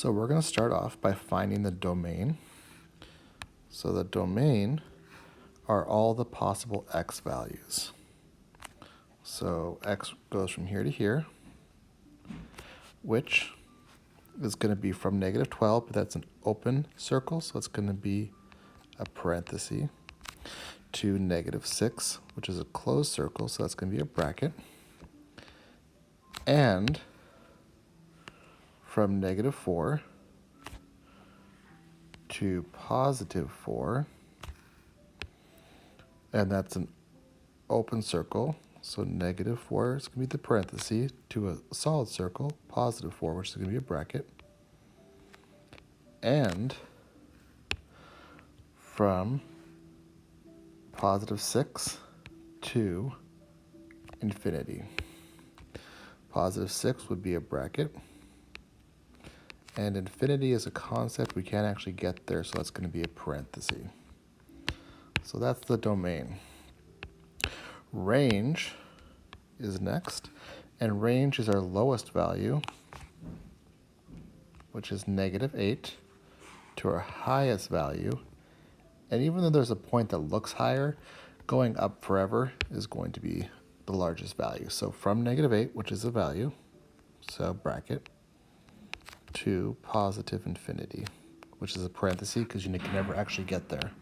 So we're going to start off by finding the domain. So the domain are all the possible x values. So x goes from here to here, which is going to be from -12, but that's an open circle, so it's going to be a parenthesis, to -6, which is a closed circle, so that's going to be a bracket, and from -4 to +4, and that's an open circle, so -4 is going to be the parenthesis, to a solid circle, +4, which is going to be a bracket, and from +6 to infinity. +6 would be a bracket, and infinity is a concept we can't actually get there, so that's going to be a parenthesis. So that's the domain. Range is next, and range is our lowest value, which is -8, to our highest value. And even though there's a point that looks higher, going up forever is going to be the largest value. So from -8, which is a value, so bracket, to positive infinity, which is a parenthesis because you can never actually get there.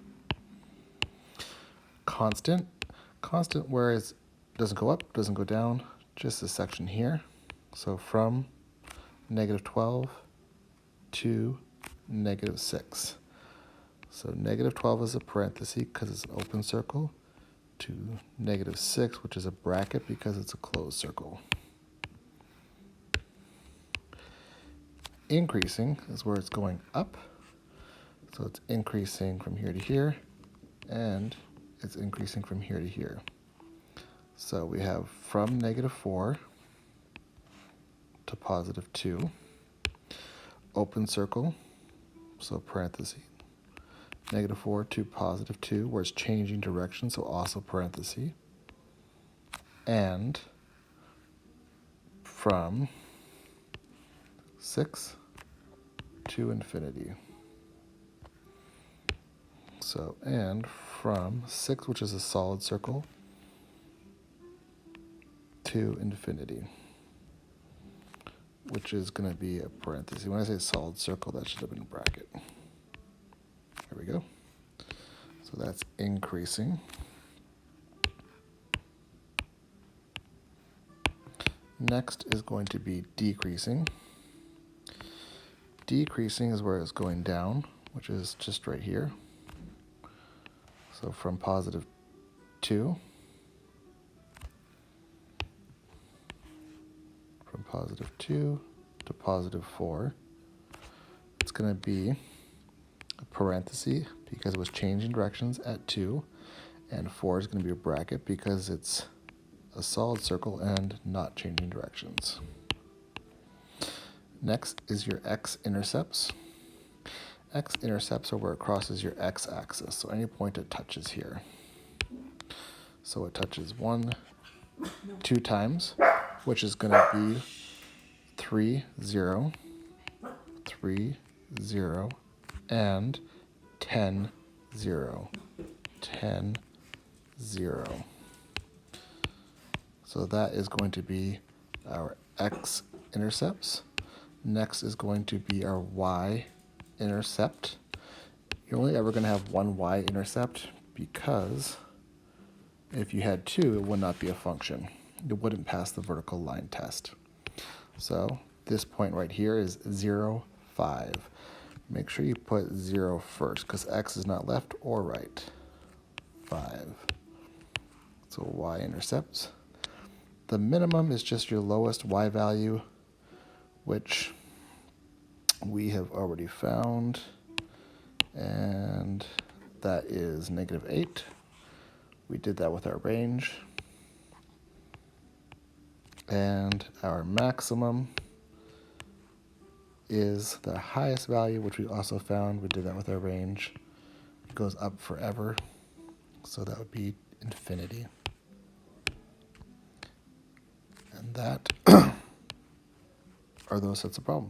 Constant, whereas doesn't go up, doesn't go down, just this section here. So from -12 to -6. So -12 is a parenthesis because it's an open circle, to -6, which is a bracket because it's a closed circle. Increasing is where it's going up. So it's increasing from here to here, and it's increasing from here to here. So we have from -4 to +2, open circle, so parenthesis, -4 to +2, where it's changing direction, so also parenthesis, and from 6 to infinity. So, and from 6, which is a solid circle, to infinity, which is going to be a parenthesis. When I say solid circle, that should have been a bracket. There we go. So that's increasing. Next is going to be decreasing. Decreasing is where it's going down, which is just right here. So from +2, from +2 to +4, it's going to be a parenthesis because it was changing directions at 2, and 4 is going to be a bracket because it's a solid circle and not changing directions. Next is your x-intercepts. X-intercepts are where it crosses your x-axis, so any point it touches here. So it touches 2 times, which is going to be 3, 0, 3, 0, and 10, 0, 10, 0. So that is going to be our x-intercepts. Next is going to be our y-intercept. You're only ever going to have one y-intercept because if you had 2, it would not be a function. It wouldn't pass the vertical line test. So this point right here is 0, 5. Make sure you put 0 first because x is not left or right. 5. So y-intercepts. The minimum is just your lowest y value, which we have already found, and that is -8. We did that with our range. And our maximum is the highest value, which we also found. We did that with our range. It goes up forever, so that would be infinity. And that are those sets of problems.